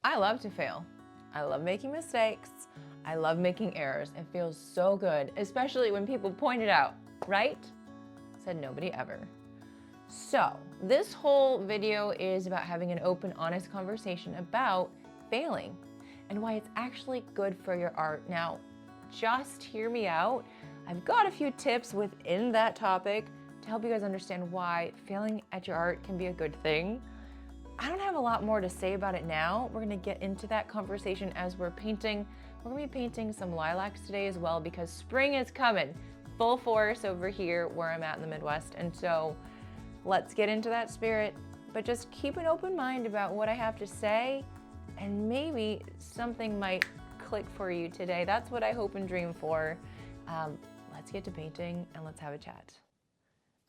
I love to fail. I love making mistakes. I love making errors. It feels so good, especially when people point it out, right? Said nobody ever. So, this whole video is about having an open, honest conversation about failing and why it's actually good for your art. Now, just hear me out. I've got a few tips within that topic to help you guys understand why failing at your art can be a good thing. I don't have a lot more to say about it now. We're gonna get into that conversation as we're painting. We're gonna be painting some lilacs today as well because spring is coming full force over here where I'm at in the Midwest. And so let's get into that spirit, but just keep an open mind about what I have to say and maybe something might click for you today. That's what I hope and dream for. Let's get to painting and let's have a chat.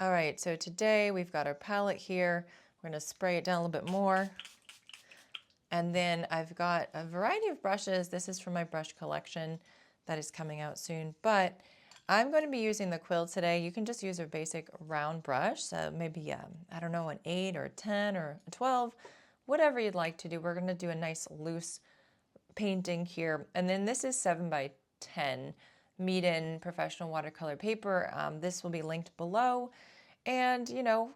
All right, so today we've got our palette here. We're gonna spray it down a little bit more. And then I've got a variety of brushes. This is from my brush collection that is coming out soon, but I'm going to be using the quill today. You can just use a basic round brush, so maybe, I don't know, an 8 or a 10 or a 12, whatever you'd like to do. We're gonna do a nice loose painting here. And then this is 7 by 10 Meeden professional watercolor paper. This will be linked below. And,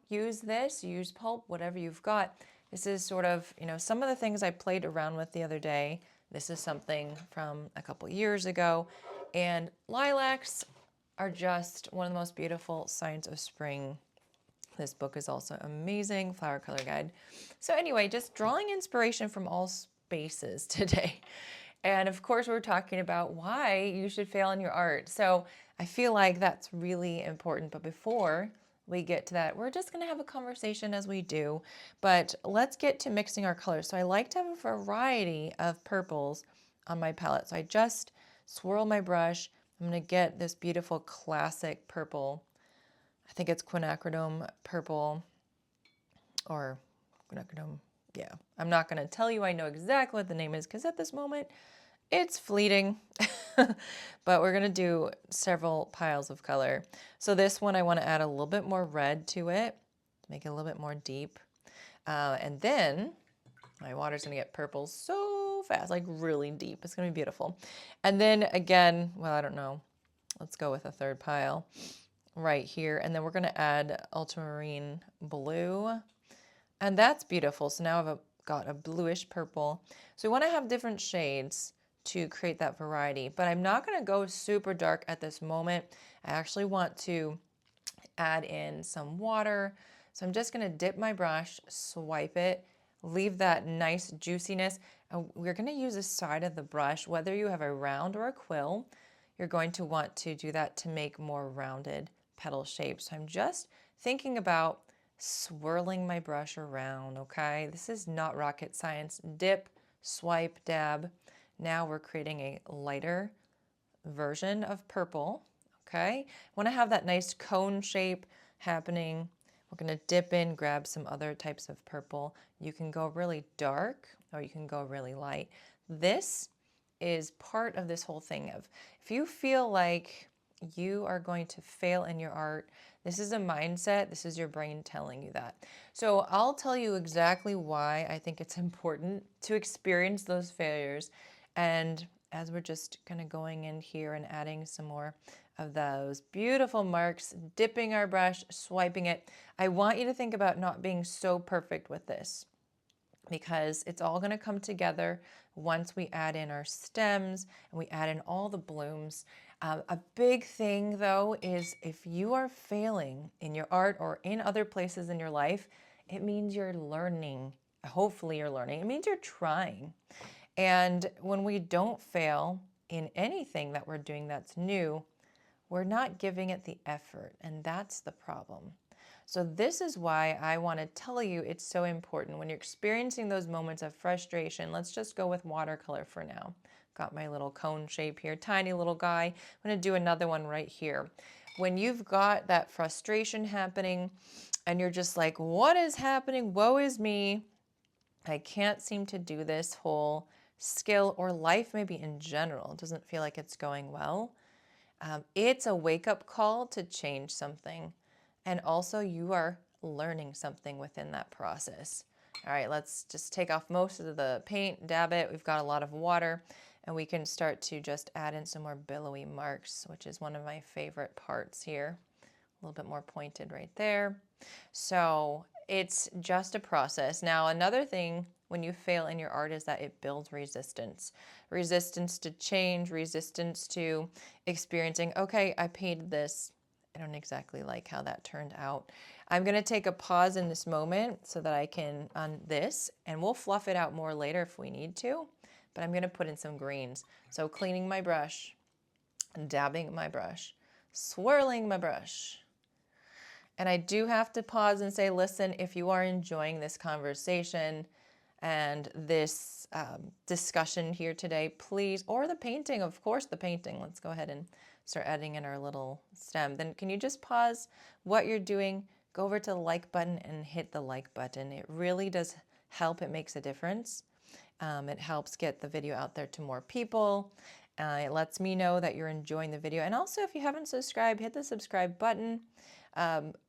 use this, use pulp, whatever you've got. This is sort of, some of the things I played around with the other day. This is something from a couple years ago. And lilacs are just one of the most beautiful signs of spring. This book is also amazing, Flower Color Guide. So anyway, just drawing inspiration from all spaces today. And of course, we're talking about why you should fail in your art. So I feel like that's really important. But before we get to that, we're just gonna have a conversation as we do, but let's get to mixing our colors. So I like to have a variety of purples on my palette. So I just swirl my brush. I'm gonna get this beautiful classic purple. I think it's quinacridone purple or quinacridone. Yeah, I'm not gonna tell you I know exactly what the name is because at this moment it's fleeting, but we're gonna do several piles of color. So this one, I wanna add a little bit more red to it, make it a little bit more deep. And then my water's gonna get purple so fast, like really deep. It's gonna be beautiful. And then again, well, I don't know, let's go with a third pile right here. And then we're gonna add ultramarine blue. And that's beautiful. So now I've got a bluish purple. So we wanna have different shades to create that variety, but I'm not gonna go super dark at this moment. I actually want to add in some water. So I'm just gonna dip my brush, swipe it, leave that nice juiciness. And we're gonna use the side of the brush, whether you have a round or a quill, you're going to want to do that to make more rounded petal shapes. So I'm just thinking about swirling my brush around, okay? This is not rocket science. Dip, swipe, dab. Now we're creating a lighter version of purple, okay? Want to have that nice cone shape happening. We're going to dip in, grab some other types of purple. You can go really dark or you can go really light. This is part of this whole thing of if you feel like you are going to fail in your art, this is a mindset, this is your brain telling you that. So I'll tell you exactly why I think it's important to experience those failures. And as we're just kind of going in here and adding some more of those beautiful marks, dipping our brush, swiping it, I want you to think about not being so perfect with this because it's all going to come together once we add in our stems and we add in all the blooms. A big thing though is if you are failing in your art or in other places in your life, it means you're learning. Hopefully you're learning. It means you're trying. And when we don't fail in anything that we're doing that's new, we're not giving it the effort, and that's the problem. So this is why I want to tell you it's so important when you're experiencing those moments of frustration. Let's just go with watercolor for now. Got my little cone shape here, tiny little guy. I'm going to do another one right here. When you've got that frustration happening and you're just like, what is happening? Woe is me. I can't seem to do this whole skill or life maybe in general. It doesn't feel like it's going well. It's a wake-up call to change something. And also you are learning something within that process. All right, let's just take off most of the paint, dab it. We've got a lot of water, and we can start to just add in some more billowy marks, which is one of my favorite parts here. A little bit more pointed right there. So it's just a process. Now, another thing when you fail in your art is that it builds resistance. Resistance to change, resistance to experiencing, okay, I painted this. I don't exactly like how that turned out. I'm going to take a pause in this moment so that I can on this, and we'll fluff it out more later if we need to, but I'm going to put in some greens. So cleaning my brush, dabbing my brush, swirling my brush. And I do have to pause and say, listen, if you are enjoying this conversation and this discussion here today, please, or the painting, of course, the painting. Let's go ahead and start adding in our little stem. Then can you just pause what you're doing, go over to the like button and hit the like button. It really does help. It makes a difference. It helps get the video out there to more people. It lets me know that you're enjoying the video. And also, if you haven't subscribed, hit the subscribe button.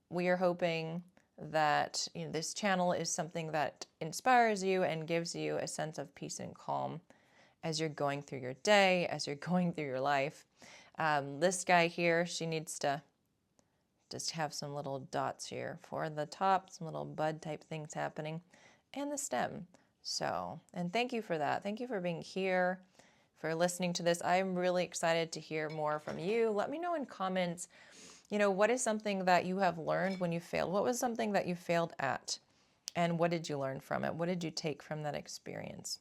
We are hoping that this channel is something that inspires you and gives you a sense of peace and calm as you're going through your day, as you're going through your life. This guy here, she needs to just have some little dots here for the top, some little bud type things happening, and the stem. So, and thank you for that. Thank you for being here, for listening to this. I'm really excited to hear more from you. Let me know in comments, what is something that you have learned when you failed? What was something that you failed at? And what did you learn from it? What did you take from that experience?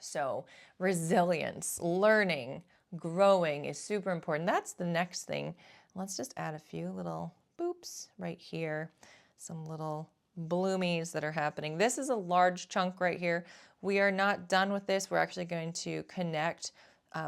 So resilience, learning, growing is super important. That's the next thing. Let's just add a few little boops right here. Some little bloomies that are happening. This is a large chunk right here. We are not done with this. We're actually going to connect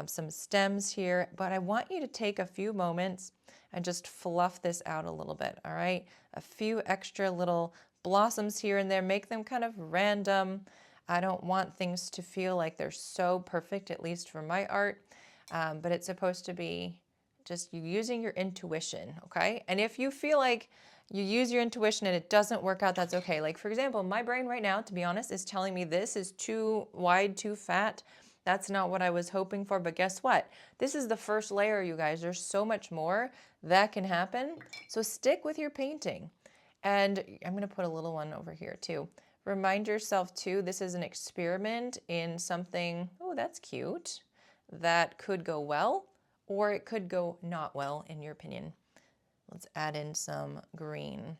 some stems here, but I want you to take a few moments and just fluff this out a little bit, all right? A few extra little blossoms here and there, make them kind of random. I don't want things to feel like they're so perfect, at least for my art, but it's supposed to be just you using your intuition, okay? And if you feel like you use your intuition and it doesn't work out, that's okay. Like, for example, my brain right now, to be honest, is telling me this is too wide, too fat. That's not what I was hoping for, but guess what? This is the first layer, you guys. There's so much more that can happen. So stick with your painting. And I'm gonna put a little one over here too. Remind yourself too, this is an experiment in something, oh, that's cute, that could go well, or it could go not well, in your opinion. Let's add in some green.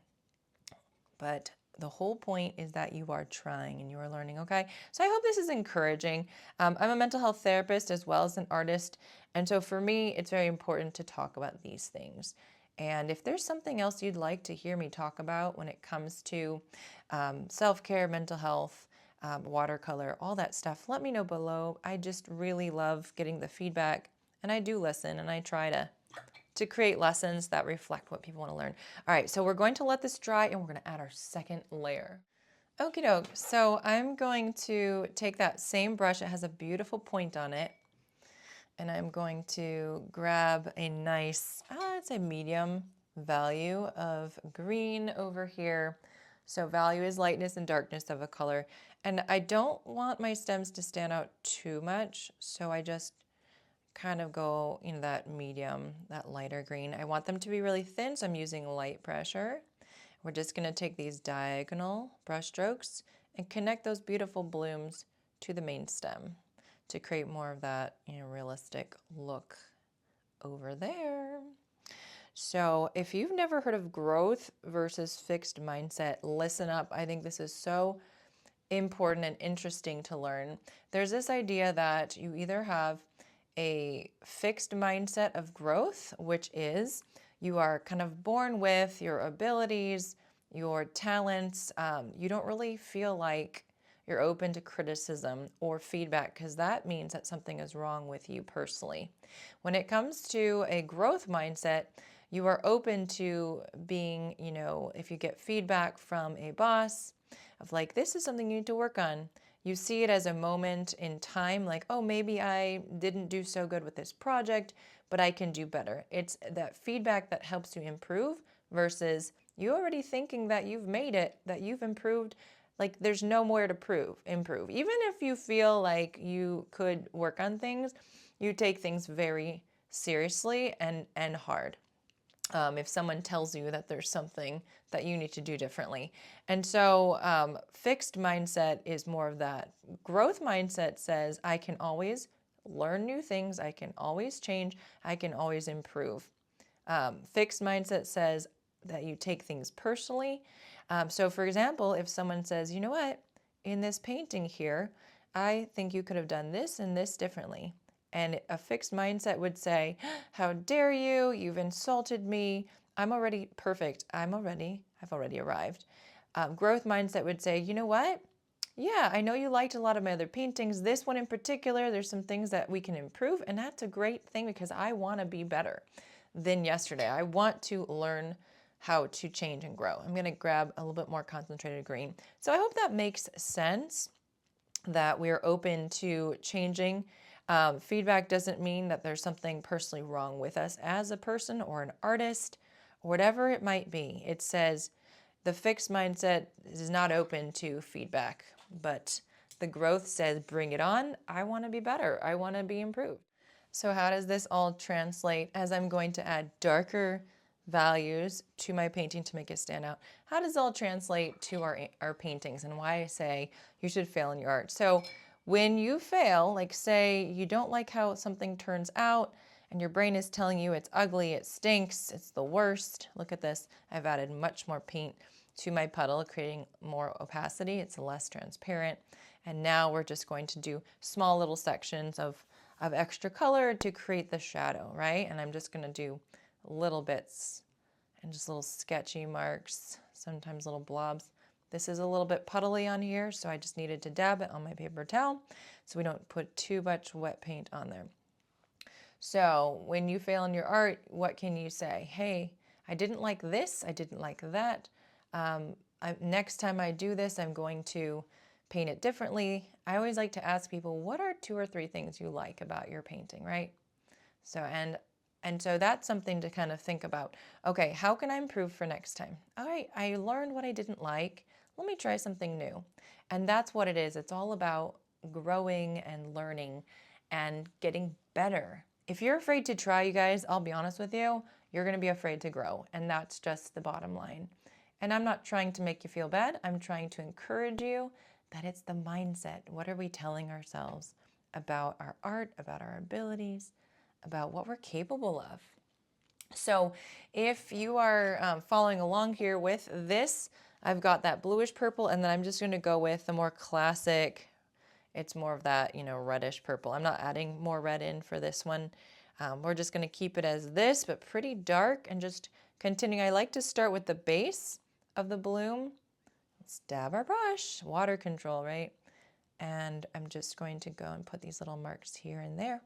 But the whole point is that you are trying and you are learning, okay? So I hope this is encouraging. I'm a mental health therapist as well as an artist. And so for me, it's very important to talk about these things. And if there's something else you'd like to hear me talk about when it comes to self-care, mental health, watercolor, all that stuff, let me know below. I just really love getting the feedback, and I do listen, and I try to create lessons that reflect what people want to learn. All right, so we're going to let this dry and we're going to add our second layer. Okie doke, so I'm going to take that same brush, it has a beautiful point on it, and I'm going to grab a nice, it's a medium value of green over here. So value is lightness and darkness of a color. And I don't want my stems to stand out too much, so I just kind of go that medium, that lighter green. I want them to be really thin, so I'm using light pressure. We're just going to take these diagonal brush strokes and connect those beautiful blooms to the main stem to create more of that realistic look over there. So if you've never heard of growth versus fixed mindset, listen up. I think this is so important and interesting to learn. There's this idea that you either have a fixed mindset of growth, which is you are kind of born with your abilities, your talents. You don't really feel like you're open to criticism or feedback because that means that something is wrong with you personally. When it comes to a growth mindset, you are open to being, if you get feedback from a boss of like, this is something you need to work on. You see it as a moment in time, like, oh, maybe I didn't do so good with this project, but I can do better. It's that feedback that helps you improve versus you already thinking that you've made it, that you've improved. Like there's nowhere to improve. Even if you feel like you could work on things, you take things very seriously and hard. If someone tells you that there's something that you need to do differently. And so fixed mindset is more of that. Growth mindset says, I can always learn new things, I can always change, I can always improve. Fixed mindset says that you take things personally. So for example, if someone says, you know what, in this painting here, I think you could have done this and this differently. And a fixed mindset would say, how dare you? You've insulted me. I'm already perfect. I've already arrived. Growth mindset would say, you know what? Yeah, I know you liked a lot of my other paintings. This one in particular, there's some things that we can improve, and that's a great thing because I want to be better than yesterday. I want to learn how to change and grow. I'm going to grab a little bit more concentrated green. So I hope that makes sense, that we're open to changing. Feedback doesn't mean that there's something personally wrong with us as a person or an artist, or whatever it might be. It says the fixed mindset is not open to feedback, but the growth says, bring it on. I want to be better. I want to be improved. So how does this all translate as I'm going to add darker values to my painting to make it stand out? How does it all translate to our paintings, and why I say you should fail in your art? So when you fail, like say you don't like how something turns out and your brain is telling you it's ugly, it stinks, it's the worst. Look at this. I've added much more paint to my puddle, creating more opacity. It's less transparent. And now we're just going to do small little sections of extra color to create the shadow, right? And I'm just going to do little bits and just little sketchy marks, sometimes little blobs. This is a little bit puddly on here, so I just needed to dab it on my paper towel so we don't put too much wet paint on there. So when you fail in your art, what can you say? Hey, I didn't like this, I didn't like that. Next time I do this, I'm going to paint it differently. I always like to ask people, what are 2 or 3 things you like about your painting, right? So, and so that's something to kind of think about. Okay, how can I improve for next time? All right, I learned what I didn't like. Let me try something new. And that's what it is. It's all about growing and learning and getting better. If you're afraid to try, you guys, I'll be honest with you, you're going to be afraid to grow. And that's just the bottom line. And I'm not trying to make you feel bad. I'm trying to encourage you that it's the mindset. What are we telling ourselves about our art, about our abilities, about what we're capable of? So if you are following along here with this, I've got that bluish purple, and then I'm just going to go with the more classic. It's more of that, reddish purple. I'm not adding more red in for this one. We're just going to keep it as this, but pretty dark, and just continuing. I like to start with the base of the bloom. Let's dab our brush, water control, right? And I'm just going to go and put these little marks here and there.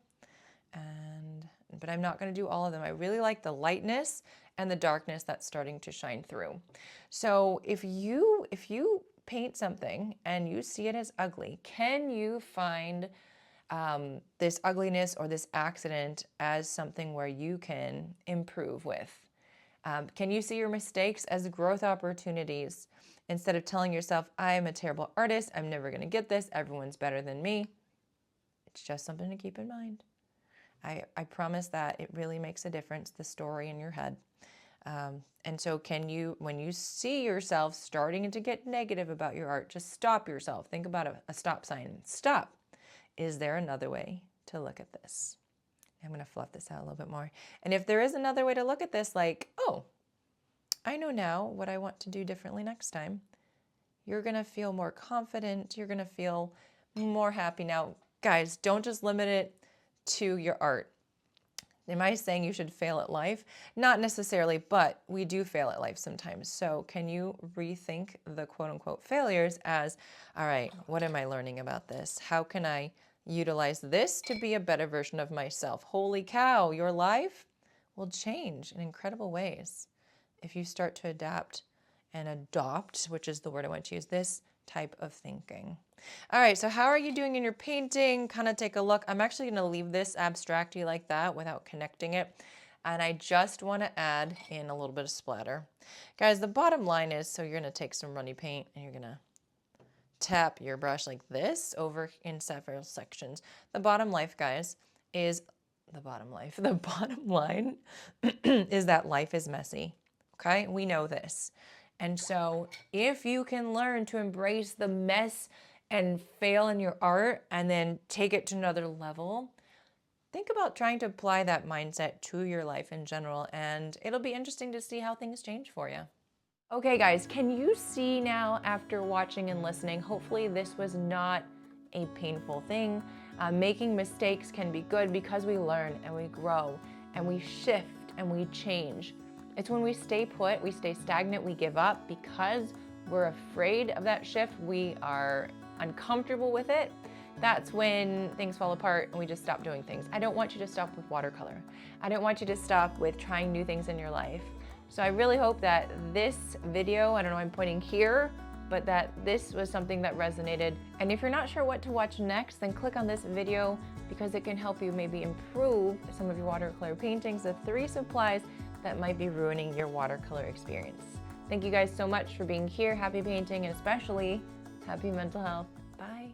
But I'm not going to do all of them. I really like the lightness and the darkness that's starting to shine through. So if you paint something and you see it as ugly, can you find this ugliness or this accident as something where you can improve with? Can you see your mistakes as growth opportunities instead of telling yourself, I am a terrible artist, I'm never going to get this, everyone's better than me? It's just something to keep in mind. I promise that it really makes a difference, the story in your head. And so can you, when you see yourself starting to get negative about your art, just stop yourself. Think about a stop sign. Stop. Is there another way to look at this? I'm going to fluff this out a little bit more. And if there is another way to look at this, like, oh, I know now what I want to do differently next time. You're going to feel more confident. You're going to feel more happy. Now, guys, don't just limit it to your art. Am I saying you should fail at life? Not necessarily, but we do fail at life sometimes. So can you rethink the quote unquote failures as, all right, what am I learning about this? How can I utilize this to be a better version of myself? Holy cow, your life will change in incredible ways if you start to adapt and adopt, which is the word I want to use, this type of thinking. All right, so how are you doing in your painting? Kind of take a look. I'm actually going to leave this abstracty like that without connecting it. And I just want to add in a little bit of splatter. Guys, the bottom line is, so you're going to take some runny paint and you're going to tap your brush like this over in several sections. The bottom line, guys, is the bottom line is that life is messy. Okay, we know this. And so if you can learn to embrace the mess and fail in your art and then take it to another level, think about trying to apply that mindset to your life in general, and it'll be interesting to see how things change for you. Okay guys, can you see now after watching and listening, hopefully this was not a painful thing. Making mistakes can be good because we learn and we grow and we shift and we change. It's when we stay put, we stay stagnant, we give up because we're afraid of that shift, we are uncomfortable with it. That's when things fall apart and we just stop doing things. I don't want you to stop with watercolor. I don't want you to stop with trying new things in your life. So I really hope that this video, I don't know why I'm pointing here, but that this was something that resonated. And if you're not sure what to watch next, then click on this video because it can help you maybe improve some of your watercolor paintings, the 3 supplies that might be ruining your watercolor experience. Thank you guys so much for being here. Happy painting, and especially happy mental health. Bye.